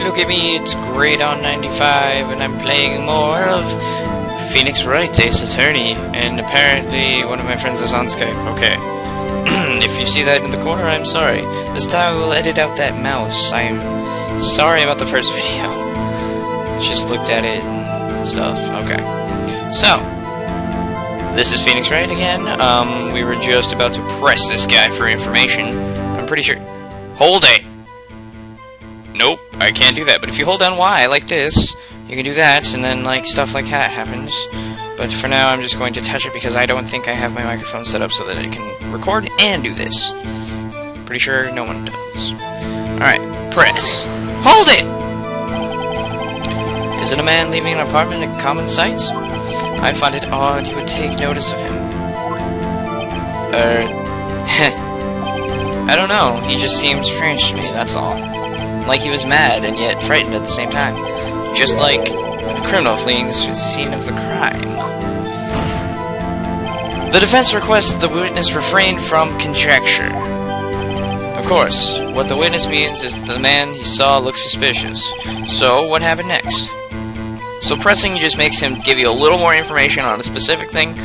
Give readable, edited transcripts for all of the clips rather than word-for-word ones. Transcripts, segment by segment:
look at me, it's great on 95, and I'm playing more of Phoenix Wright, Ace Attorney, and apparently one of my friends is on Skype. Okay. If you see that in the corner, I'm sorry. This time we'll edit out that mouse. I'm sorry about the first video. Just looked at it and stuff. Okay. So, this is Phoenix Wright again. We were just about to press this guy for information. I'm pretty sure... Hold it! Nope, I can't do that. But if you hold down Y like this, you can do that, and then like stuff like that happens. But for now, I'm just going to touch it because I don't think I have my microphone set up so that it can record and do this. Pretty sure no one does. Alright, press. Hold it! Is it a man leaving an apartment at common sites? I find it odd you would take notice of him. I don't know, he just seemed strange to me, that's all. Like he was mad and yet frightened at the same time. Just like a criminal fleeing the scene of the crime. The defense requests the witness refrain from conjecture. Of course, what the witness means is the man he saw looked suspicious. So, what happened next? So pressing just makes him give you a little more information on a specific thing.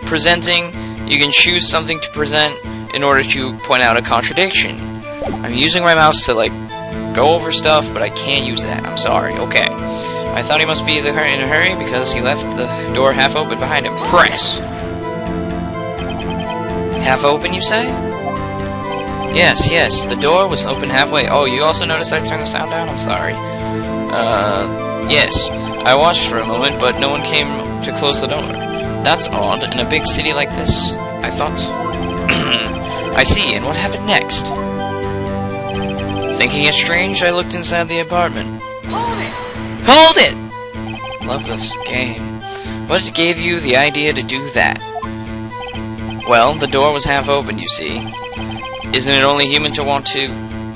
Presenting, you can choose something to present in order to point out a contradiction. I'm using my mouse to, like, go over stuff, but I can't use that. I'm sorry. Okay. I thought he must be in a hurry because he left the door half open behind him. Press! Half open, you say? Yes, the door was open halfway. Oh, you also noticed I turned the sound down? I'm sorry. Yes. I watched for a moment, but no one came to close the door. That's odd, in a big city like this, I thought. I see, and what happened next? Thinking it strange, I looked inside the apartment. Hold it! Love this game. What gave you the idea to do that? Well, the door was half open, you see. Isn't it only human to want to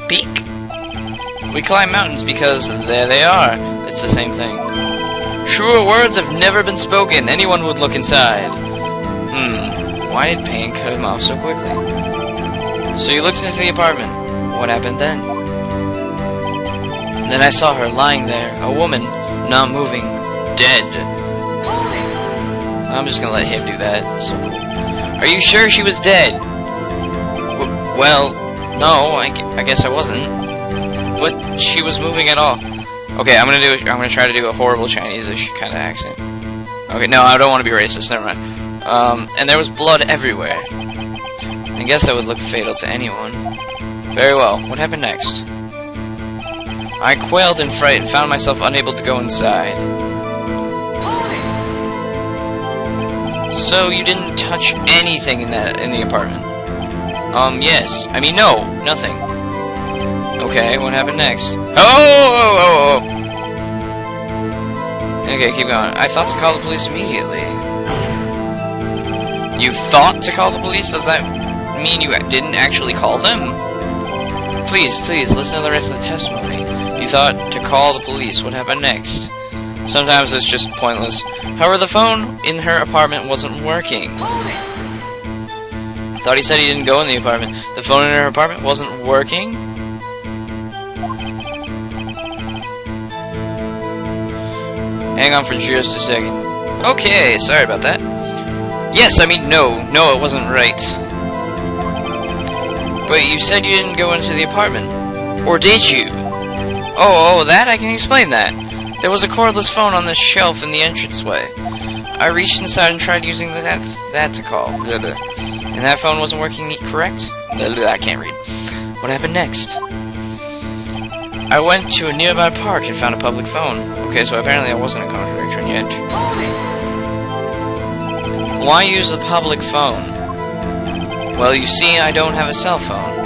peek? We climb mountains because there they are. It's the same thing. Truer words have never been spoken. Anyone would look inside. Why did pain cut him off so quickly? So you looked into the apartment. What happened then? Then I saw her lying there, a woman, not moving, dead. I'm just gonna let him do that. It's so cool. Are you sure she was dead? Well, no, I guess I wasn't. But she was moving at all. Okay, I'm gonna try to do a horrible Chinese-ish kind of accent. Okay, no, I don't want to be racist. Never mind. And there was blood everywhere. I guess that would look fatal to anyone. Very well. What happened next? I quailed in fright and found myself unable to go inside. So you didn't touch anything in the apartment? Yes. I mean, no, nothing. Okay, what happened next? Oh! Okay, keep going. I thought to call the police immediately. You thought to call the police? Does that mean you didn't actually call them? Please, listen to the rest of the testimony. You thought to call the police. What happened next? Sometimes it's just pointless. However, the phone in her apartment wasn't working. Thought he said he didn't go in the apartment. The phone in her apartment wasn't working? Hang on for just a second. Okay, sorry about that. Yes, I mean, no, it wasn't right. But you said you didn't go into the apartment. Or did you? Oh, that? I can explain that. There was a cordless phone on the shelf in the entranceway. I reached inside and tried using that to call. Blah, blah. And that phone wasn't working, correct? Blah, blah, I can't read. What happened next? I went to a nearby park and found a public phone. Okay, so apparently I wasn't a contradiction yet. Why use a public phone? Well, you see, I don't have a cell phone.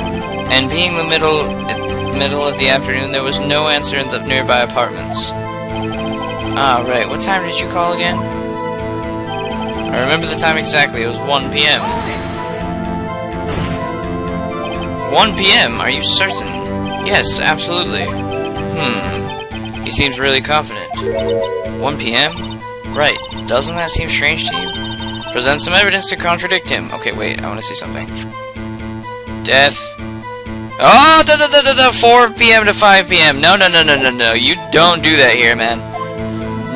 And being the middle of the afternoon, there was no answer in the nearby apartments. Ah, right. What time did you call again? I remember the time exactly. It was 1 p.m. 1 p.m.? Are you certain? Yes, absolutely. He seems really confident. 1 p.m.? Right. Doesn't that seem strange to you? Present some evidence to contradict him. Okay, wait. I want to see something. Death Oh, 4 p.m. to 5 p.m. No, no, no, no, no, no. You don't do that here, man.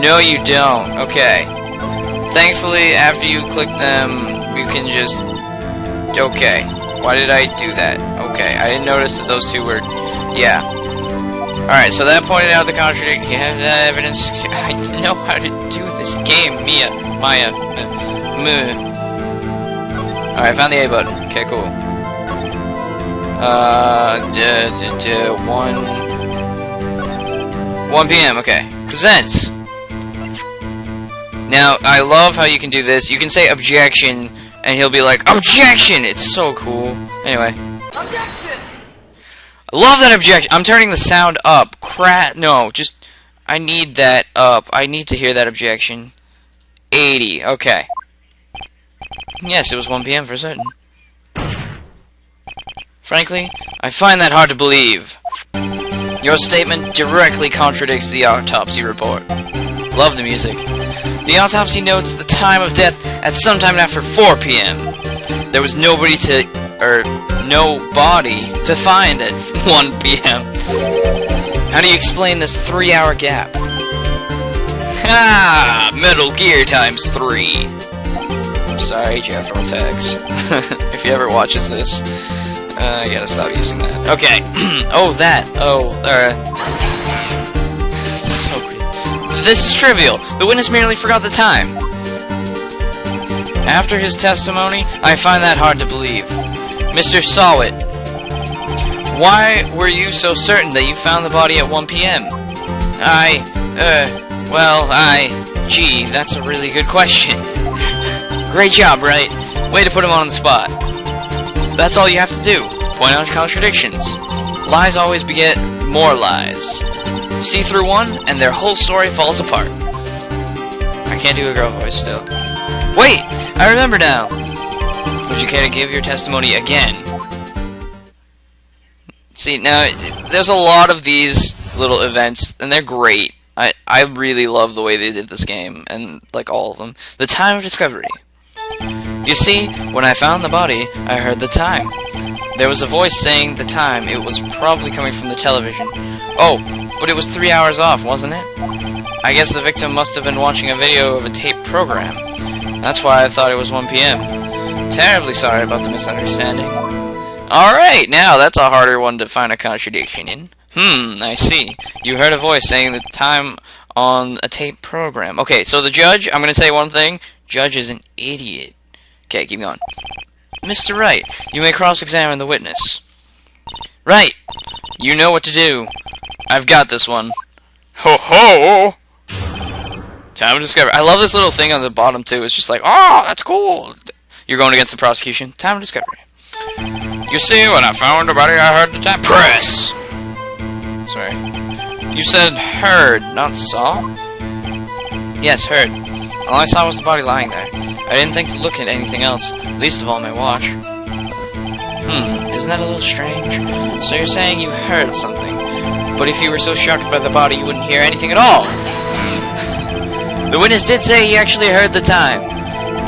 No, you don't. Okay. Thankfully, after you click them, you can just... Okay. Why did I do that? Okay. I didn't notice that those two were... Yeah. Alright, so that pointed out the contradiction. You have evidence. I know how to do this game. Maya. Alright, I found the A button. Okay, cool. 1 p.m. Okay. Presents. Now, I love how you can do this. You can say objection, and he'll be like, objection! It's so cool. Anyway. Objection! I love that objection. I'm turning the sound up. No, just... I need that up. I need to hear that objection. 80. Okay. Yes, it was 1 p.m. for certain. Frankly, I find that hard to believe. Your statement directly contradicts the autopsy report. Love the music. The autopsy notes the time of death at sometime after 4 p.m. There was no body to find at 1 p.m. How do you explain this 3-hour gap? Ah, Metal Gear times 3. Sorry, Jethro Tex. If he ever watches this. I gotta stop using that. Okay. Oh, that. Oh, so pretty. This is trivial. The witness merely forgot the time. After his testimony, I find that hard to believe. Mr. Sahwit, why were you so certain that you found the body at 1 p.m.? Gee, that's a really good question. Great job, Wright. Way to put him on the spot. That's all you have to do. Point out contradictions. Lies always beget more lies. See through one, and their whole story falls apart. I can't do a girl voice still. Wait! I remember now! Would you care to give your testimony again? See, now, there's a lot of these little events, and they're great. I really love the way they did this game, and, like, all of them. The time of discovery. You see, when I found the body, I heard the time. There was a voice saying the time. It was probably coming from the television. Oh, but it was 3 hours off, wasn't it? I guess the victim must have been watching a video of a taped program. That's why I thought it was 1 p.m. Terribly sorry about the misunderstanding. Alright, now that's a harder one to find a contradiction in. I see. You heard a voice saying the time on a taped program. Okay, so the judge, I'm going to say one thing. Judge is an idiot. Okay, keep going. Mr. Wright, you may cross-examine the witness. Right. You know what to do. I've got this one. Ho-ho! Time of discovery. I love this little thing on the bottom, too. It's just like, oh, that's cool. You're going against the prosecution. Time of discovery. You see, when I found the body, I heard the time. Press! Sorry. You said heard, not saw? Yes, heard. All I saw was the body lying there. I didn't think to look at anything else, least of all my watch. Isn't that a little strange? So you're saying you heard something, but if you were so shocked by the body, you wouldn't hear anything at all? The witness did say he actually heard the time.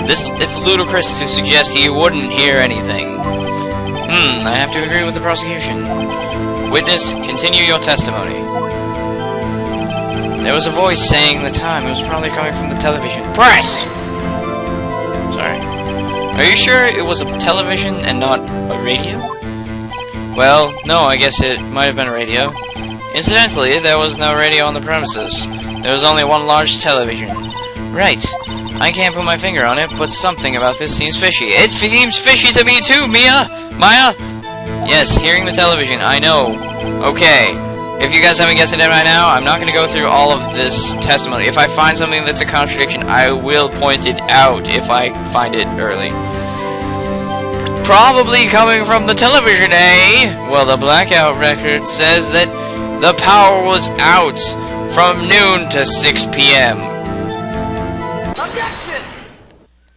It's ludicrous to suggest he wouldn't hear anything. I have to agree with the prosecution. Witness, continue your testimony. There was a voice saying the time. It was probably coming from the television. Press! Sorry. Are you sure it was a television and not a radio? Well, no, I guess it might have been a radio. Incidentally, there was no radio on the premises. There was only one large television. Right. I can't put my finger on it, but something about this seems fishy. It seems fishy to me too, Maya! Yes, hearing the television, I know. Okay. If you guys haven't guessed it right now, I'm not going to go through all of this testimony. If I find something that's a contradiction, I will point it out if I find it early. Probably coming from the television, eh? Well, the blackout record says that the power was out from noon to 6 p.m. Objection!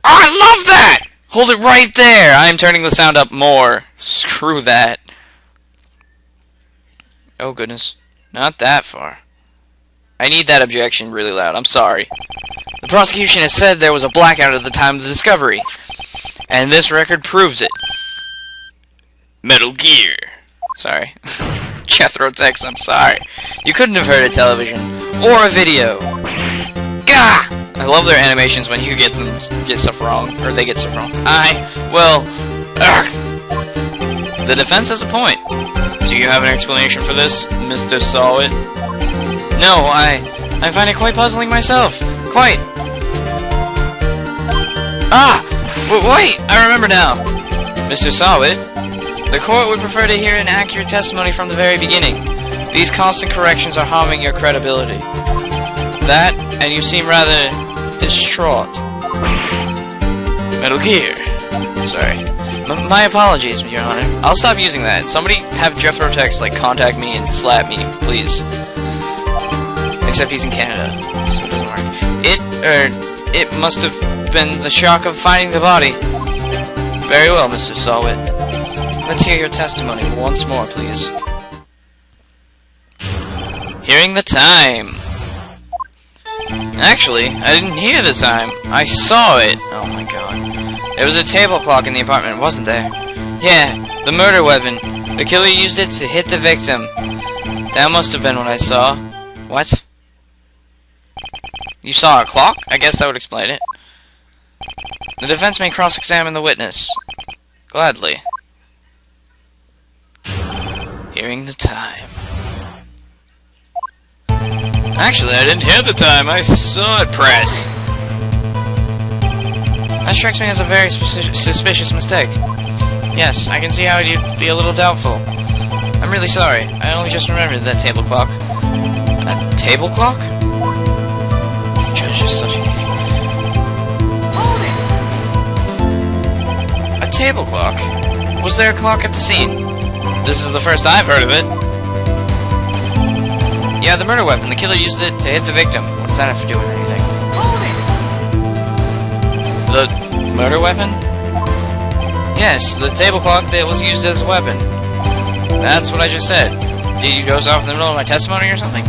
I love that! Hold it right there! I'm turning the sound up more. Screw that. Oh, goodness. Not that far. I need that objection really loud. I'm sorry. The prosecution has said there was a blackout at the time of the discovery. And this record proves it. Metal Gear. Sorry. Jethro Tex, I'm sorry. You couldn't have heard a television or a video. Gah! I love their animations when you get stuff wrong, or they get stuff wrong. The defense has a point. Do you have an explanation for this, Mr. Sahwit? No, I find it quite puzzling myself. Quite. Wait, I remember now. Mr. Sahwit, the court would prefer to hear an accurate testimony from the very beginning. These constant corrections are harming your credibility. That, and you seem rather distraught. Metal Gear. Sorry. My apologies, Your Honor. I'll stop using that. Somebody have Jethro Tex, like, contact me and slap me, please. Except he's in Canada, so it doesn't work. It must have been the shock of finding the body. Very well, Mr. Sahwit. Let's hear your testimony once more, please. Hearing the time. Actually, I didn't hear the time. I saw it. Oh my god. There was a table clock in the apartment, wasn't there? Yeah, the murder weapon. The killer used it to hit the victim. That must have been what I saw. What? You saw a clock? I guess that would explain it. The defense may cross-examine the witness. Gladly. Hearing the time. Actually, I didn't hear the time. I saw it press. That strikes me as a very suspicious mistake. Yes, I can see how you'd be a little doubtful. I'm really sorry. I only just remembered that table clock. A table clock? Judge is such an idiot. A table clock? Was there a clock at the scene? This is the first I've heard of it. Yeah, the murder weapon. The killer used it to hit the victim. What does that have to do with anything? The murder weapon? Yes, the table clock that was used as a weapon. That's what I just said. Did you doze off in the middle of my testimony or something?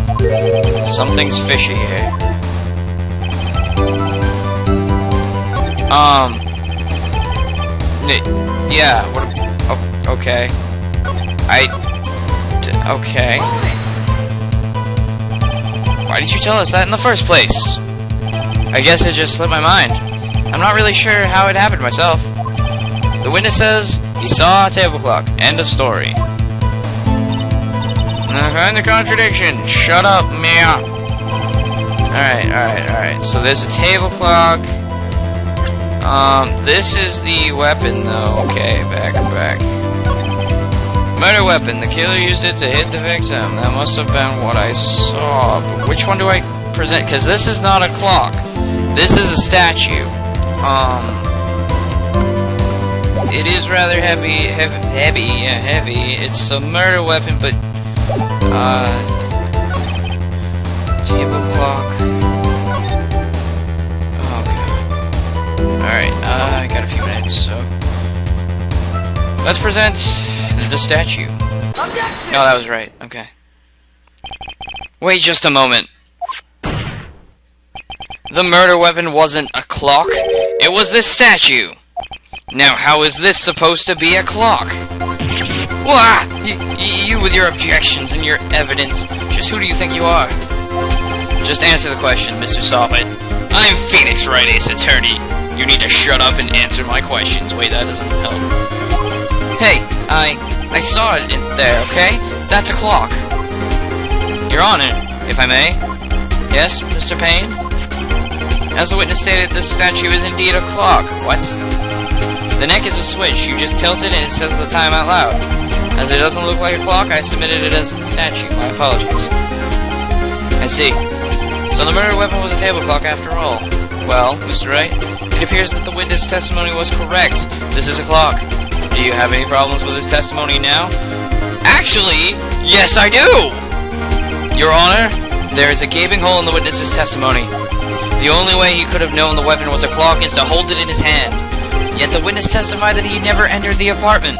Something's fishy here. Yeah, what... Oh, okay. Okay. Why did you tell us that in the first place? I guess it just slipped my mind. I'm not really sure how it happened myself. The witness says he saw a table clock. End of story. Find the contradiction. Shut up, meow. Alright. So there's a table clock. This is the weapon, though. Okay, back. Murder weapon. The killer used it to hit the victim. That must have been what I saw. But which one do I present? Because this is not a clock. This is a statue. It is rather heavy. It's a murder weapon, but table clock. Oh god. Alright, I got a few minutes, so let's present the statue. No, that was right. Okay. Wait just a moment. The murder weapon wasn't a clock. It was this statue. Now, how is this supposed to be a clock? Wah! You with your objections and your evidence. Just who do you think you are? Just answer the question, Mr. Sahwit. I'm Phoenix Wright, Ace Attorney. You need to shut up and answer my questions. Wait, that doesn't help. Hey, I saw it in there, okay? That's a clock. Your Honor, if I may. Yes, Mr. Payne? As the witness stated, this statue is indeed a clock. What? The neck is a switch. You just tilt it and it says the time out loud. As it doesn't look like a clock, I submitted it as a statue. My apologies. I see. So the murder weapon was a table clock after all. Well, Mr. Wright, it appears that the witness' testimony was correct. This is a clock. Do you have any problems with his testimony now? Actually, yes I do! Your Honor, there is a gaping hole in the witness's testimony. The only way he could have known the weapon was a clock is to hold it in his hand. Yet the witness testified that he never entered the apartment.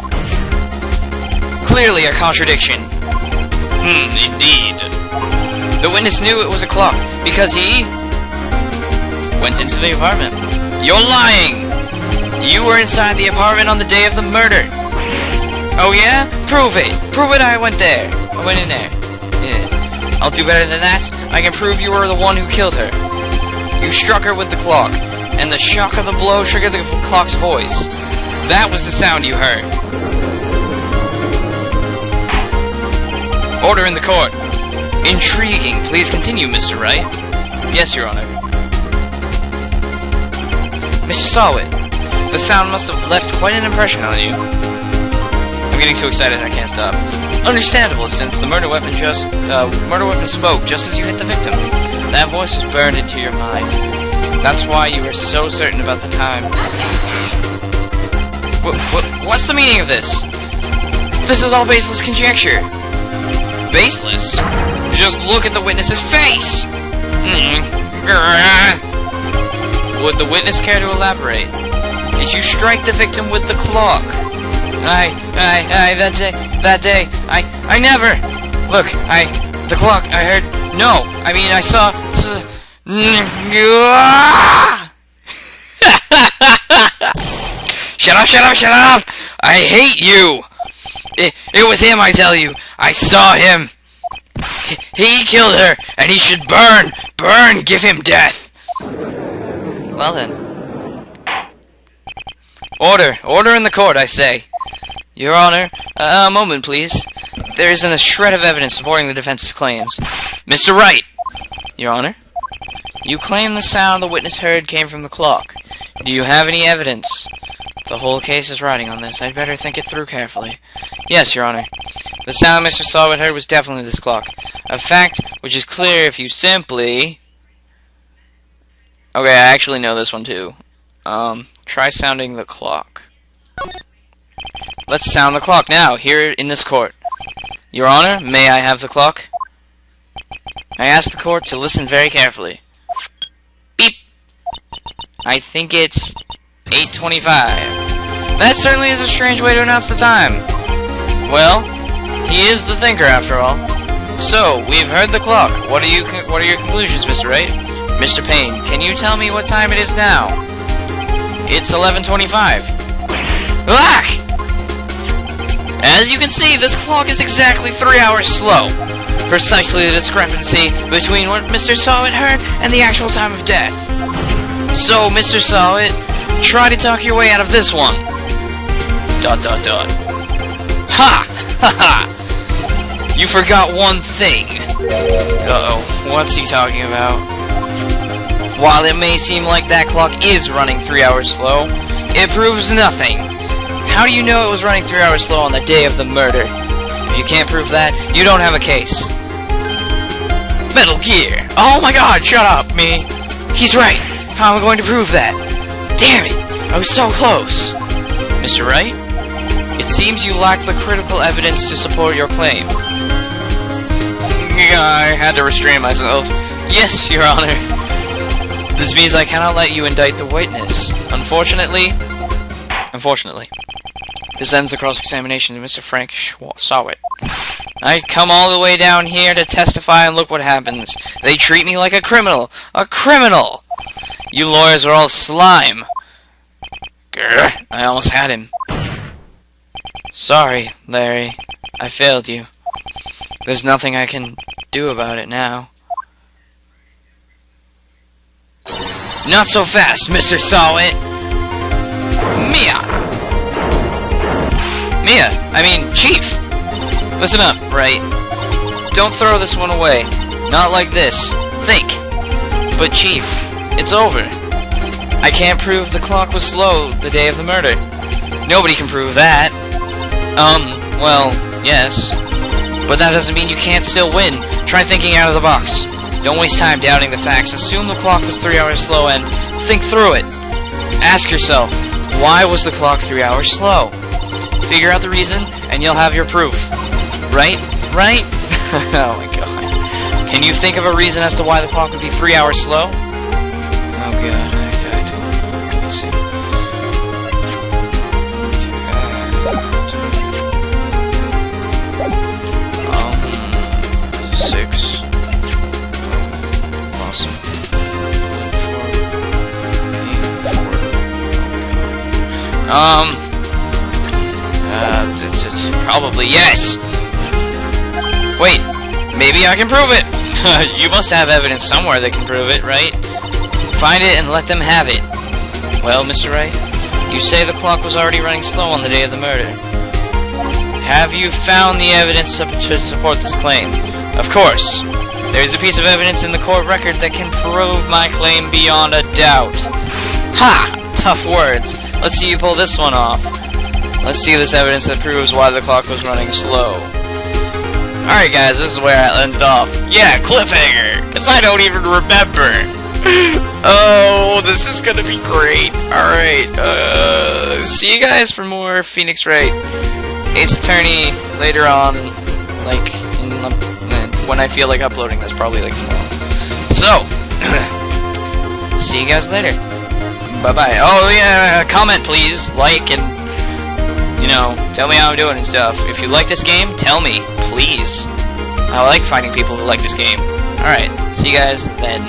Clearly a contradiction. Indeed. The witness knew it was a clock because he went into the apartment. You're lying! You were inside the apartment on the day of the murder. Oh yeah? Prove it! Prove it I went there! I went in there. Yeah. I'll do better than that. I can prove you were the one who killed her. You struck her with the clock, and the shock of the blow triggered the clock's voice. That was the sound you heard. Order in the court. Intriguing. Please continue, Mr. Wright. Yes, Your Honor. Mr. Sahwit, the sound must have left quite an impression on you. I'm getting so excited I can't stop. Understandable, since the murder weapon spoke just as you hit the victim. That voice was burned into your mind. That's why you were so certain about the time. What's the meaning of this? This is all baseless conjecture. Baseless? Just look at the witness's face! Would the witness care to elaborate? Did you strike the victim with the clock? That day, I never! Look, the clock, I heard, no, I mean, I saw, Shut up! I hate you! It was him, I tell you! I saw him! He killed her, and he should burn! Burn! Give him death! Well then. Order in the court, I say. Your Honor, a moment, please. There isn't a shred of evidence supporting the defense's claims. Mr. Wright! Your Honor, you claim the sound the witness heard came from the clock. Do you have any evidence? The whole case is riding on this. I'd better think it through carefully. Yes, Your Honor. The sound Mr. Sahwit heard was definitely this clock. A fact which is clear if you simply... Okay, I actually know this one too. Try sounding the clock. Let's sound the clock now, here in this court. Your Honor, may I have the clock? I ask the court to listen very carefully. Beep! I think it's 8:25. That certainly is a strange way to announce the time. Well, he is the thinker after all. So, we've heard the clock. What are your conclusions, Mr. Wright? Mr. Payne, can you tell me what time it is now? It's 11:25. Ugh! As you can see, this clock is exactly 3 hours slow. Precisely the discrepancy between what Mr. Sahwit heard and the actual time of death. So, Mr. Sahwit, try to talk your way out of this one. ... Ha! Ha ha! You forgot one thing. Uh-oh, what's he talking about? While it may seem like that clock is running 3 hours slow, it proves nothing. How do you know it was running 3 hours slow on the day of the murder? If you can't prove that, you don't have a case. Metal Gear! Oh my god, shut up, me! He's right! How am I going to prove that? Damn it! I was so close! Mr. Wright? It seems you lack the critical evidence to support your claim. I had to restrain myself. Yes, Your Honor. This means I cannot let you indict the witness. Unfortunately, this ends the cross-examination of Mr. Frank Sahwit. I come all the way down here to testify, and look what happens. They treat me like a criminal. A criminal! You lawyers are all slime. Grr, I almost had him. Sorry, Larry. I failed you. There's nothing I can do about it now. Not so fast, Mr. Sahwit! Chief! Listen up, Wright. Don't throw this one away. Not like this. Think. But Chief, it's over. I can't prove the clock was slow the day of the murder. Nobody can prove that. Well, yes. But that doesn't mean you can't still win. Try thinking out of the box. Don't waste time doubting the facts. Assume the clock was 3 hours slow and think through it. Ask yourself, why was the clock 3 hours slow? Figure out the reason, and you'll have your proof. Right? Right? Oh my god. Can you think of a reason as to why the clock would be 3 hours slow? Oh god, I don't know. Let's see. Six. Awesome. evidences? Probably yes. Wait, maybe I can prove it. You must have evidence somewhere that can prove it, right? Find it and let them have it. Well, Mr. Wright, you say the clock was already running slow on the day of the murder. Have you found the evidence to support this claim? Of course. There's a piece of evidence in the court record that can prove my claim beyond a doubt. Ha! Tough words. Let's see you pull this one off. Let's see this evidence that proves why the clock was running slow. Alright guys, this is where I ended off. Yeah, cliffhanger! Because I don't even remember. Oh, this is gonna be great. Alright, see you guys for more Phoenix Wright Ace Attorney later on, like, when I feel like uploading this, probably like tomorrow. So, see you guys later. Bye-bye. Oh yeah, comment please, like, and, you know, tell me how I'm doing and stuff. If you like this game, tell me, please. I like finding people who like this game. Alright, see you guys then.